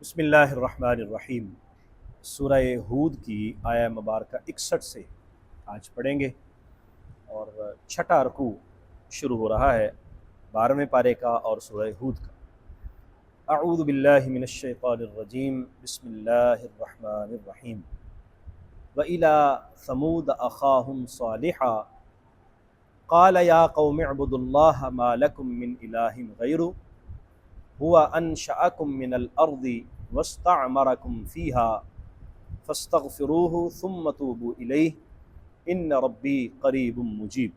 بسم اللہ الرحمن الرحیم۔ سورہ ہود کی آیہ مبارکہ 61 سے آج پڑھیں گے، اور چھٹا رکوع شروع ہو رہا ہے 12ویں پارے کا اور سورہ ہود کا۔ اعوذ باللہ من الشیطان الرجیم، بسم اللہ الرحمن الرحیم۔ وَإِلَىٰ ثَمُودَ أَخَاهُمْ صَالِحًا قَالَ يَا قَوْمِ اعْبُدُوا اللَّهَ مَا لَكُم مِّنْ إِلَٰهٍ غَيْرُهُ هو أنشأكم من الأرض واستعمركم فيها فاستغفروه ثم توبوا إليه إن ربي قریب مجیب۔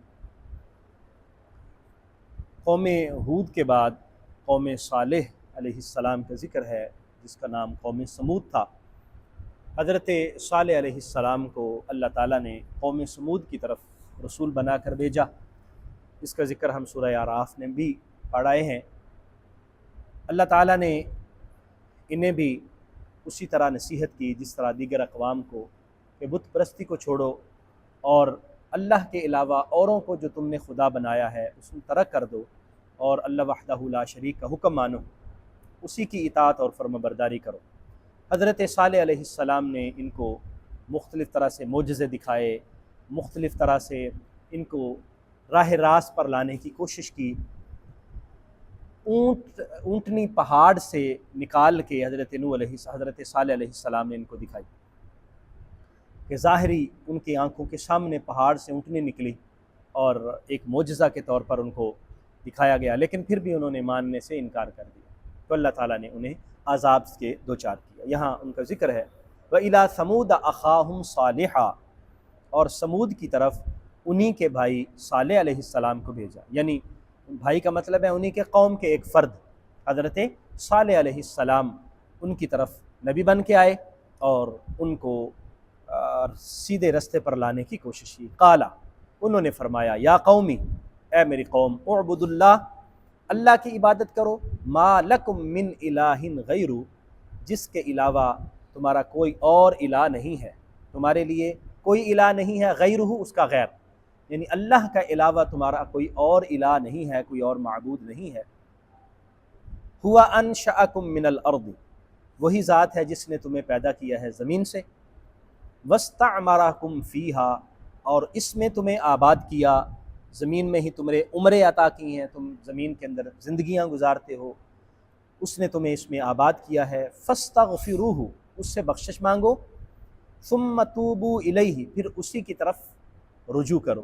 قوم ہود کے بعد قوم صالح علیہ السلام کا ذکر ہے، جس کا نام قوم سمود تھا۔ حضرت صالح علیہ السلام کو اللہ تعالیٰ نے قوم سمود کی طرف رسول بنا کر بھیجا۔ اس کا ذکر ہم سورہ اعراف میں بھی پڑھائے ہیں۔ اللہ تعالیٰ نے انہیں بھی اسی طرح نصیحت کی جس طرح دیگر اقوام کو، کہ بت پرستی کو چھوڑو اور اللہ کے علاوہ اوروں کو جو تم نے خدا بنایا ہے اس کو ترک کر دو، اور اللہ وحدہ لا شریک کا حکم مانو، اسی کی اطاعت اور فرمانبرداری کرو۔ حضرت صالح علیہ السلام نے ان کو مختلف طرح سے معجزے دکھائے، مختلف طرح سے ان کو راہ راست پر لانے کی کوشش کی۔ اونٹنی پہاڑ سے نکال کے حضرت صالح علیہ السلام نے ان کو دکھائی، کہ ظاہری ان کی آنکھوں کے سامنے پہاڑ سے اونٹنی نکلی اور ایک معجزہ کے طور پر ان کو دکھایا گیا، لیکن پھر بھی انہوں نے ماننے سے انکار کر دیا، تو اللہ تعالیٰ نے انہیں عذاب کے دوچار کیا۔ یہاں ان کا ذکر ہے وَإِلَىٰ ثَمُودَ أَخَاهُمْ صَالِحًا، اور سمود کی طرف انہی کے بھائی صالح علیہ السلام کو بھیجا، یعنی بھائی کا مطلب ہے انہی کے قوم کے ایک فرد حضرت صالح علیہ السلام ان کی طرف نبی بن کے آئے اور ان کو سیدھے رستے پر لانے کی کوشش کی۔ قالا، انہوں نے فرمایا، یا قومی، اے میری قوم، اعبدوا اللہ، اللہ کی عبادت کرو، ما لکم من الہ غیر، جس کے علاوہ تمہارا کوئی اور الہ نہیں ہے، تمہارے لیے کوئی الہ نہیں ہے، غیرہ اس کا غیر، یعنی اللہ کا علاوہ تمہارا کوئی اور الہ نہیں ہے، کوئی اور معبود نہیں ہے۔ ہوا انشأکم من الارض، وہی ذات ہے جس نے تمہیں پیدا کیا ہے زمین سے، واستعمرکم فیہا، اور اس میں تمہیں آباد کیا، زمین میں ہی تمہیں عمریں عطا کی ہیں، تم زمین کے اندر زندگیاں گزارتے ہو، اس نے تمہیں اس میں آباد کیا ہے۔ فاستغفروہ، اس سے بخشش مانگو، ثم توبوا الیہ، پھر اسی کی طرف رجوع کرو،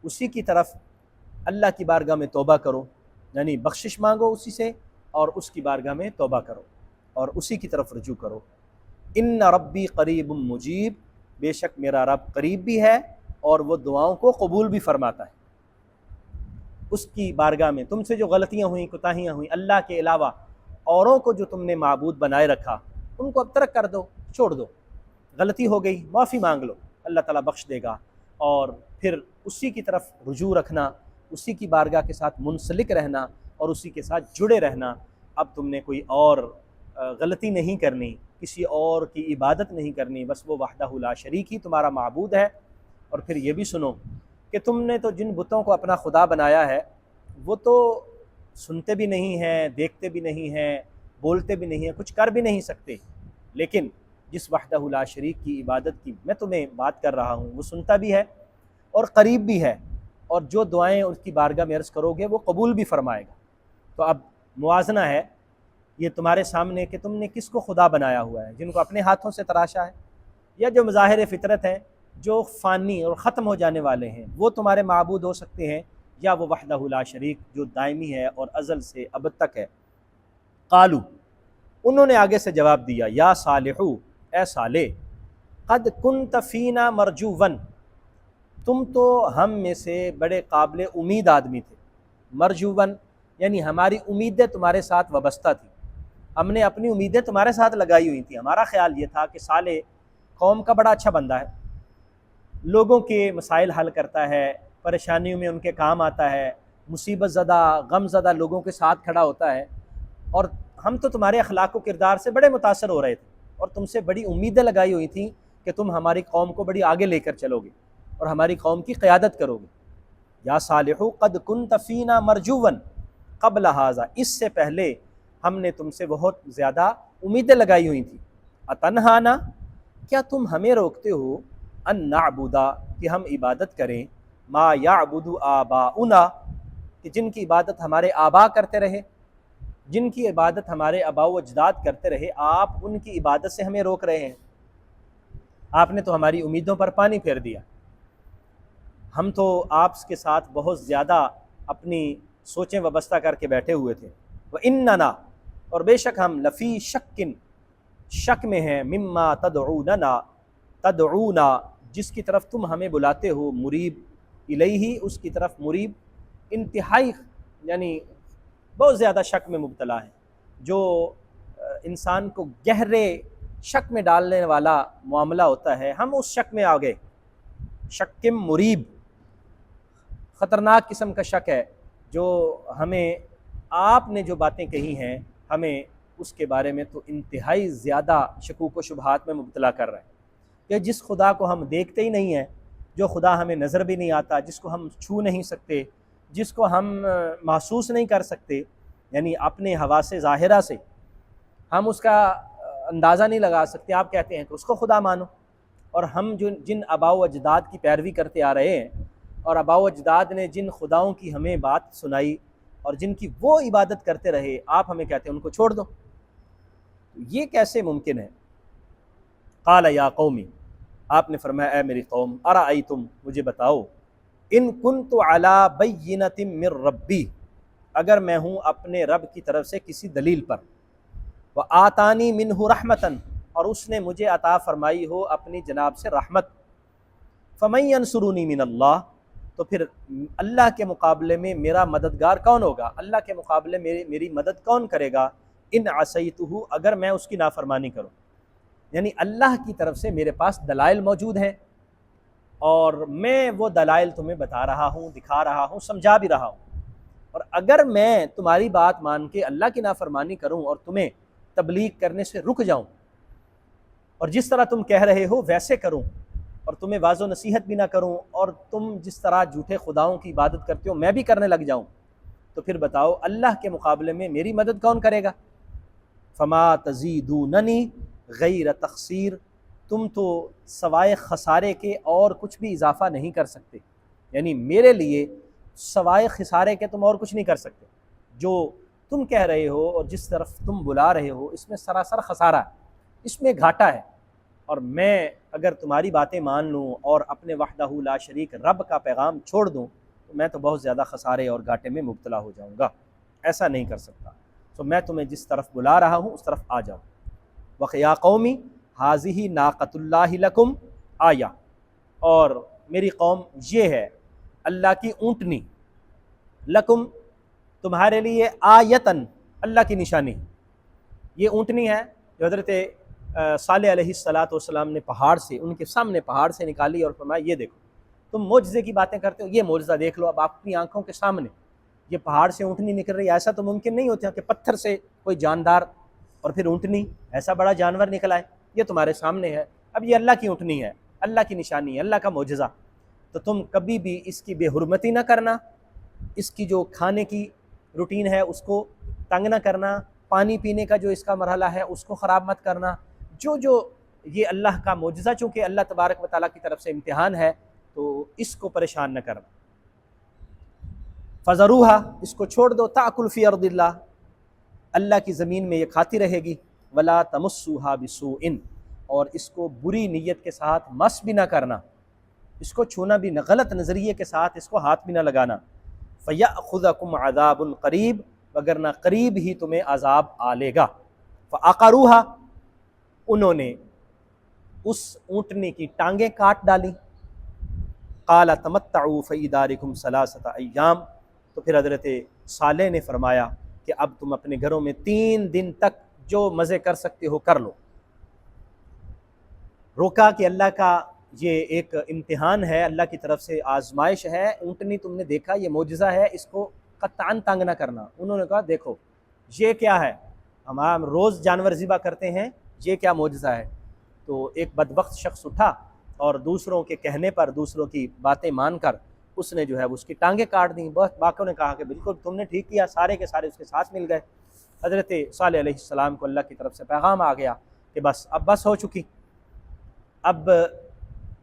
اسی کی طرف اللہ کی بارگاہ میں توبہ کرو، یعنی بخشش مانگو اسی سے اور اس کی بارگاہ میں توبہ کرو اور اسی کی طرف رجوع کرو۔ ان ربی قریب مجیب، بے شک میرا رب قریب بھی ہے اور وہ دعاؤں کو قبول بھی فرماتا ہے۔ اس کی بارگاہ میں تم سے جو غلطیاں ہوئیں، کوتاہیاں ہوئیں، اللہ کے علاوہ اوروں کو جو تم نے معبود بنائے رکھا، ان کو اب ترک کر دو، چھوڑ دو، غلطی ہو گئی، معافی مانگ لو، اللہ تعالیٰ بخش دے گا، اور پھر اسی کی طرف رجوع رکھنا، اسی کی بارگاہ کے ساتھ منسلک رہنا اور اسی کے ساتھ جڑے رہنا۔ اب تم نے کوئی اور غلطی نہیں کرنی، کسی اور کی عبادت نہیں کرنی، بس وہ وحدہ لا شریک ہی تمہارا معبود ہے۔ اور پھر یہ بھی سنو کہ تم نے تو جن بتوں کو اپنا خدا بنایا ہے، وہ تو سنتے بھی نہیں ہیں، دیکھتے بھی نہیں ہیں، بولتے بھی نہیں ہیں، کچھ کر بھی نہیں سکتے، لیکن جس وحدہ لا شریک کی عبادت کی میں تمہیں بات کر رہا ہوں، وہ سنتا بھی ہے اور قریب بھی ہے، اور جو دعائیں اس کی بارگاہ میں عرض کرو گے وہ قبول بھی فرمائے گا۔ تو اب موازنہ ہے یہ تمہارے سامنے کہ تم نے کس کو خدا بنایا ہوا ہے، جن کو اپنے ہاتھوں سے تراشا ہے، یا جو مظاہر فطرت ہیں، جو فانی اور ختم ہو جانے والے ہیں، وہ تمہارے معبود ہو سکتے ہیں، یا وہ وحدہ لا شریک جو دائمی ہے اور ازل سے ابد تک ہے۔ قالو، انہوں نے آگے سے جواب دیا، یا صالحو، اے صالح، قد کنت فینا مرجوون، تم تو ہم میں سے بڑے قابل امید آدمی تھے۔ مرجوون یعنی ہماری امیدیں تمہارے ساتھ وابستہ تھیں، ہم نے اپنی امیدیں تمہارے ساتھ لگائی ہوئی تھیں، ہمارا خیال یہ تھا کہ صالح قوم کا بڑا اچھا بندہ ہے، لوگوں کے مسائل حل کرتا ہے، پریشانیوں میں ان کے کام آتا ہے، مصیبت زدہ غم زدہ لوگوں کے ساتھ کھڑا ہوتا ہے، اور ہم تو تمہارے اخلاق و کردار سے بڑے متاثر ہو رہے تھے اور تم سے بڑی امیدیں لگائی ہوئی تھیں کہ تم ہماری قوم کو بڑی آگے لے کر چلو گے اور ہماری قوم کی قیادت کرو گے۔ یا صالح قد کنت فینا مرجوا قبل ھذا، اس سے پہلے ہم نے تم سے بہت زیادہ امیدیں لگائی ہوئی تھیں۔ اتنہانا، کیا تم ہمیں روکتے ہو، ان نعبدا، کہ ہم عبادت کریں، ما یعبد آباؤنا، کہ جن کی عبادت ہمارے آبا کرتے رہے، جن کی عبادت ہمارے آباء و اجداد کرتے رہے، آپ ان کی عبادت سے ہمیں روک رہے ہیں۔ آپ نے تو ہماری امیدوں پر پانی پھیر دیا، ہم تو آپ کے ساتھ بہت زیادہ اپنی سوچیں وابستہ کر کے بیٹھے ہوئے تھے۔ وَإِنَّنَا، اور بے شک ہم، لفی شکن، شک میں ہیں، مما تدعونا، جس کی طرف تم ہمیں بلاتے ہو، مریب الیہ، اس کی طرف مریب، انتہائی یعنی بہت زیادہ شک میں مبتلا ہے، جو انسان کو گہرے شک میں ڈالنے والا معاملہ ہوتا ہے، ہم اس شک میں آ گئے۔ شک مریب، خطرناک قسم کا شک ہے، جو ہمیں آپ نے جو باتیں کہی ہیں ہمیں اس کے بارے میں تو انتہائی زیادہ شکوک و شبہات میں مبتلا کر رہے ہیں، کہ جس خدا کو ہم دیکھتے ہی نہیں ہیں، جو خدا ہمیں نظر بھی نہیں آتا، جس کو ہم چھو نہیں سکتے، جس کو ہم محسوس نہیں کر سکتے، یعنی اپنے حواس ظاہرہ سے ہم اس کا اندازہ نہیں لگا سکتے، آپ کہتے ہیں کہ اس کو خدا مانو۔ اور ہم جن آباء و اجداد کی پیروی کرتے آ رہے ہیں، اور آباء و اجداد نے جن خداؤں کی ہمیں بات سنائی اور جن کی وہ عبادت کرتے رہے، آپ ہمیں کہتے ہیں ان کو چھوڑ دو، یہ کیسے ممکن ہے؟ قال یا قومی، آپ نے فرمایا اے میری قوم، ارأیتم، مجھے بتاؤ، ان کنت علی بینۃ من ربی، اگر میں ہوں اپنے رب کی طرف سے کسی دلیل پر، وآتانی منہ رحمتاً، اور اس نے مجھے عطا فرمائی ہو اپنی جناب سے رحمت، فمن ینصرنی من اللہ، تو پھر اللہ کے مقابلے میں میرا مددگار کون ہوگا؟ اللہ کے مقابلے میں میری مدد کون کرے گا؟ ان عصیتہ، اگر میں اس کی نافرمانی کروں، یعنی اللہ کی طرف سے میرے پاس دلائل موجود ہیں، اور میں وہ دلائل تمہیں بتا رہا ہوں، دکھا رہا ہوں، سمجھا بھی رہا ہوں، اور اگر میں تمہاری بات مان کے اللہ کی نافرمانی کروں اور تمہیں تبلیغ کرنے سے رک جاؤں، اور جس طرح تم کہہ رہے ہو ویسے کروں، اور تمہیں واضح و نصیحت بھی نہ کروں، اور تم جس طرح جھوٹے خداؤں کی عبادت کرتے ہو میں بھی کرنے لگ جاؤں، تو پھر بتاؤ اللہ کے مقابلے میں میری مدد کون کرے گا؟ فما تزیدوننی غیر تخسیر، تم تو سوائے خسارے کے اور کچھ بھی اضافہ نہیں کر سکتے، یعنی میرے لیے سوائے خسارے کے تم اور کچھ نہیں کر سکتے، جو تم کہہ رہے ہو اور جس طرف تم بلا رہے ہو اس میں سراسر خسارہ ہے، اس میں گھاٹا ہے، اور میں اگر تمہاری باتیں مان لوں اور اپنے وحدہ لا شریک رب کا پیغام چھوڑ دوں تو میں تو بہت زیادہ خسارے اور گھاٹے میں مبتلا ہو جاؤں گا، ایسا نہیں کر سکتا، تو میں تمہیں جس طرف بلا رہا ہوں اس طرف آ جاؤ۔ وَقِيَا قَوْمِ هَٰذِهِ نَاقَةُ اللَّهِ لَكُمْ آیَةٌ، اور میری قوم یہ ہے اللہ کی اونٹنی، لکم تمہارے لیے، آیتن اللہ کی نشانی، یہ اونٹنی ہے جو حضرت صالح علیہ السلام نے پہاڑ سے، ان کے سامنے پہاڑ سے نکالی اور فرمایا یہ دیکھو، تم معجزے کی باتیں کرتے ہو، یہ معجزہ دیکھ لو اب آپ اپنی آنکھوں کے سامنے، یہ پہاڑ سے اونٹنی نکل رہی ہے، ایسا تو ممکن نہیں ہوتا کہ پتھر سے کوئی جاندار اور پھر اونٹنی، ایسا بڑا جانور نکلا ہے، یہ تمہارے سامنے ہے، اب یہ اللہ کی اونٹنی ہے، اللہ کی نشانی ہے، اللہ کا معجزہ، تو تم کبھی بھی اس کی بے حرمتی نہ کرنا، اس کی جو کھانے کی روٹین ہے اس کو تنگ نہ کرنا، پانی پینے کا جو اس کا مرحلہ ہے اس کو خراب مت کرنا، جو یہ اللہ کا معجزہ چونکہ اللہ تبارک و تعالیٰ کی طرف سے امتحان ہے تو اس کو پریشان نہ کرنا۔ فَذَرُوهَا، اس کو چھوڑ دو، تَأْكُلْ فِي أَرْضِ اللَّهِ، اللہ کی زمین میں یہ کھاتی رہے گی، وَلَا تَمُسُّوهَا بِسُوءٍ، اور اس کو بری نیت کے ساتھ مس بھی نہ کرنا، اس کو چھونا بھی نہ، غلط نظریے کے ساتھ اس کو ہاتھ بھی نہ لگانا، فَيَأْخُذَكُمْ عَذَابٌ قَرِيبٌ، وگرنہ قریب ہی تمہیں عذاب آ لے گا۔ فَعَقَرُوهَا، انہوں نے اس اونٹنی کی ٹانگیں کاٹ ڈالی، قَالَ تَمَتَّعُوا فِي دَارِكُمْ ثَلَاثَةَ أَيَّامٍ، تو پھر حضرت صالح نے فرمایا کہ اب تم اپنے گھروں میں 3 دن تک جو مزے کر سکتے ہو کر لو۔ روکا کہ اللہ کا یہ ایک امتحان ہے، اللہ کی طرف سے آزمائش ہے، اونٹنی تم نے دیکھا یہ معجزہ ہے، اس کو قطعاً تنگ نہ کرنا۔ انہوں نے کہا دیکھو یہ کیا ہے، ہم روز جانور ذبح کرتے ہیں، یہ کیا معجزہ ہے؟ تو ایک بدبخت شخص اٹھا اور دوسروں کے کہنے پر، دوسروں کی باتیں مان کر اس نے جو ہے اس کی ٹانگیں کاٹ دیں۔ باقیوں نے کہا کہ بالکل تم نے ٹھیک کیا، سارے کے سارے اس کے ساتھ مل گئے۔ حضرت صالح علیہ السلام کو اللہ کی طرف سے پیغام آ گیا کہ بس ہو چکی، اب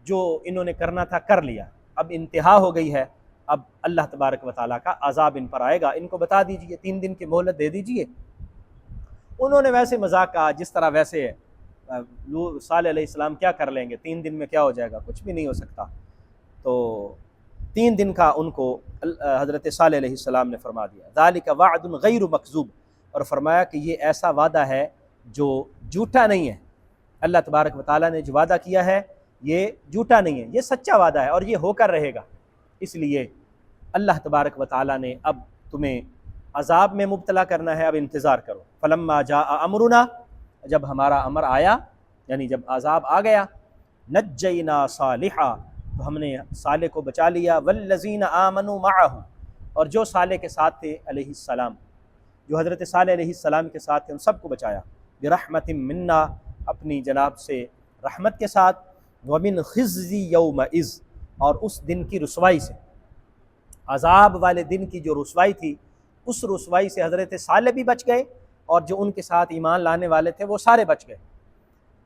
جو انہوں نے کرنا تھا کر لیا، اب انتہا ہو گئی ہے، اب اللہ تبارک و تعالیٰ کا عذاب ان پر آئے گا، ان کو بتا دیجئے، 3 دن کی مہلت دے دیجئے۔ انہوں نے ویسے مذاق کہا جس طرح ویسے صالح علیہ السلام کیا کر لیں گے، 3 دن میں کیا ہو جائے گا، کچھ بھی نہیں ہو سکتا۔ تو 3 دن کا ان کو حضرت صالح علیہ السلام نے فرما دیا، ذالک وعد غیر مکذوب، اور فرمایا کہ یہ ایسا وعدہ ہے جو جھوٹا نہیں ہے، اللہ تبارک و تعالیٰ نے جو وعدہ کیا ہے یہ جھوٹا نہیں ہے، یہ سچا وعدہ ہے اور یہ ہو کر رہے گا۔ اس لیے اللہ تبارک و تعالیٰ نے اب تمہیں عذاب میں مبتلا کرنا ہے، اب انتظار کرو۔ فلما جاء امرنا، جب ہمارا امر آیا یعنی جب عذاب آ گیا، نجینا صالحا، تو ہم نے صالح کو بچا لیا، والذین آمنوا معه، اور جو صالح کے ساتھ تھے علیہ السلام، جو حضرت صالح علیہ السلام کے ساتھ تھے ان سب کو بچایا، برحمت منا، اپنی جناب سے رحمت کے ساتھ، ومن خزی یومئذ، اور اس دن کی رسوائی سے، عذاب والے دن کی جو رسوائی تھی اس رسوائی سے حضرت صالح بھی بچ گئے اور جو ان کے ساتھ ایمان لانے والے تھے وہ سارے بچ گئے۔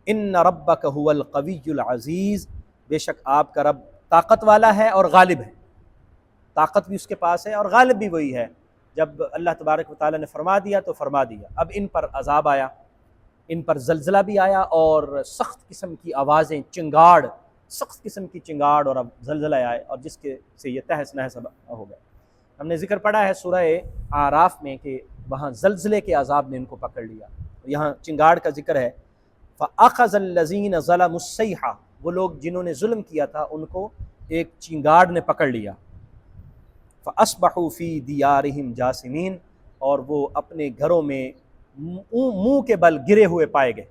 ان ربک هو القوی العزیز، بے شک آپ کا رب طاقت والا ہے اور غالب ہے، طاقت بھی اس کے پاس ہے اور غالب بھی وہی ہے۔ جب اللہ تبارک و تعالیٰ نے فرما دیا تو فرما دیا، اب ان پر عذاب آیا، ان پر زلزلہ بھی آیا اور سخت قسم کی آوازیں، چنگاڑ، سخت قسم کی چنگاڑ اور اب زلزلہ آئے، اور جس کے سے یہ تہس نہس ہو گئے۔ ہم نے ذکر پڑھا ہے سورہ اعراف میں کہ وہاں زلزلے کے عذاب نے ان کو پکڑ لیا، یہاں چنگاڑ کا ذکر ہے۔ فَأَخَذَ الَّذِينَ ظَلَمُوا الصَّيْحَةُ، وہ لوگ جنہوں نے ظلم کیا تھا ان کو ایک چنگاڑ نے پکڑ لیا۔ فَأَصْبَحُوا فِي دِيَارِهِمْ جَاثِمِينَ، اور وہ اپنے گھروں میں منہ کے بل گرے ہوئے پائے گئے۔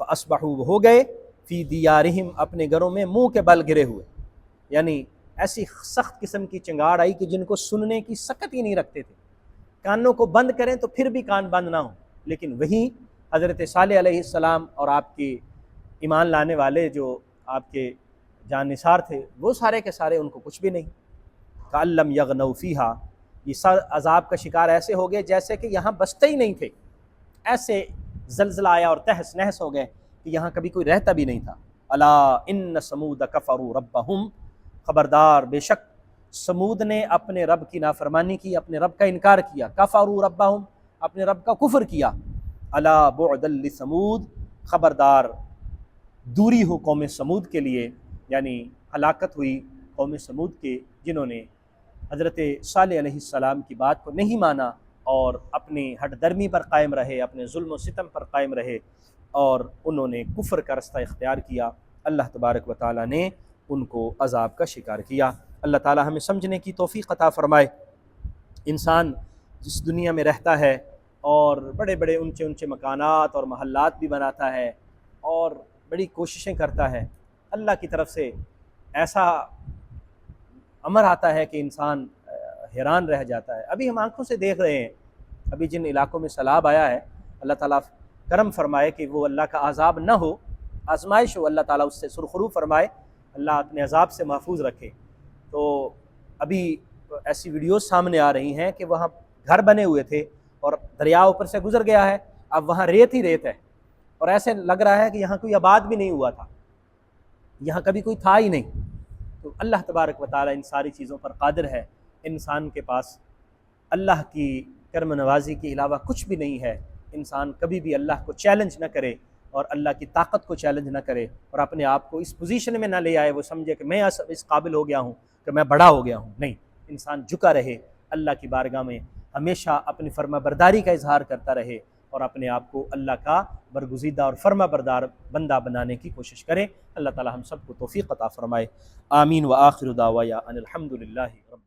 فَأَصْبَحُوا، وہ ہو گئے، فی دیارہم، اپنے گھروں میں منہ کے بل گرے ہوئے، یعنی ایسی سخت قسم کی چنگاڑ آئی کہ جن کو سننے کی سکت ہی نہیں رکھتے تھے، کانوں کو بند کریں تو پھر بھی کان بند نہ ہوں، لیکن وہی حضرت صالح علیہ السلام اور آپ کے ایمان لانے والے جو آپ کے جان نثار تھے وہ سارے کے سارے ان کو کچھ بھی نہیں۔ کأن لم یغنوا فیہا، یہ سر عذاب کا شکار ایسے ہو گئے جیسے کہ یہاں بستے ہی نہیں تھے، ایسے زلزلہ آیا اور تہس نہس ہو گئے کہ یہاں کبھی کوئی رہتا بھی نہیں تھا۔ الا ان سمود کفروا ربہم، خبردار بے شک سمود نے اپنے رب کی نافرمانی کی، اپنے رب کا انکار کیا، کفروا ربہم، اپنے رب کا کفر کیا۔ الا بعدا لثمود، خبردار دوری ہو قوم سمود کے لیے، یعنی ہلاکت ہوئی قوم سمود کے جنہوں نے حضرت صالح علیہ السلام کی بات کو نہیں مانا اور اپنی ہٹ درمی پر قائم رہے، اپنے ظلم و ستم پر قائم رہے اور انہوں نے کفر کا رستہ اختیار کیا۔ اللہ تبارک و تعالیٰ نے ان کو عذاب کا شکار کیا۔ اللہ تعالیٰ ہمیں سمجھنے کی توفیق عطا فرمائے۔ انسان جس دنیا میں رہتا ہے اور بڑے بڑے اونچے اونچے مکانات اور محلات بھی بناتا ہے اور بڑی کوششیں کرتا ہے، اللہ کی طرف سے ایسا امر آتا ہے کہ انسان حیران رہ جاتا ہے۔ ابھی ہم آنکھوں سے دیکھ رہے ہیں، ابھی جن علاقوں میں سیلاب آیا ہے، اللہ تعالیٰ کرم فرمائے کہ وہ اللہ کا عذاب نہ ہو، آزمائش ہو، اللہ تعالیٰ اس سے سرخرو فرمائے، اللہ اپنے عذاب سے محفوظ رکھے۔ تو ابھی ایسی ویڈیوز سامنے آ رہی ہیں کہ وہاں گھر بنے ہوئے تھے اور دریا اوپر سے گزر گیا ہے، اب وہاں ریت ہی ریت ہے اور ایسے لگ رہا ہے کہ یہاں کوئی آباد بھی نہیں ہوا تھا، یہاں کبھی کوئی تھا ہی نہیں۔ تو اللہ تبارک و تعالیٰ ان ساری چیزوں پر قادر ہے۔ انسان کے پاس اللہ کی کرم نوازی کے علاوہ کچھ بھی نہیں ہے۔ انسان کبھی بھی اللہ کو چیلنج نہ کرے اور اللہ کی طاقت کو چیلنج نہ کرے اور اپنے آپ کو اس پوزیشن میں نہ لے آئے، وہ سمجھے کہ میں اس قابل ہو گیا ہوں، کہ میں بڑا ہو گیا ہوں۔ نہیں، انسان جھکا رہے اللہ کی بارگاہ میں، ہمیشہ اپنی فرما برداری کا اظہار کرتا رہے اور اپنے آپ کو اللہ کا برگزیدہ اور فرما بردار بندہ بنانے کی کوشش کرے۔ اللہ تعالی ہم سب کو توفیق عطا فرمائے۔ آمین۔ وآخر دعوایا ان الحمد للہ رب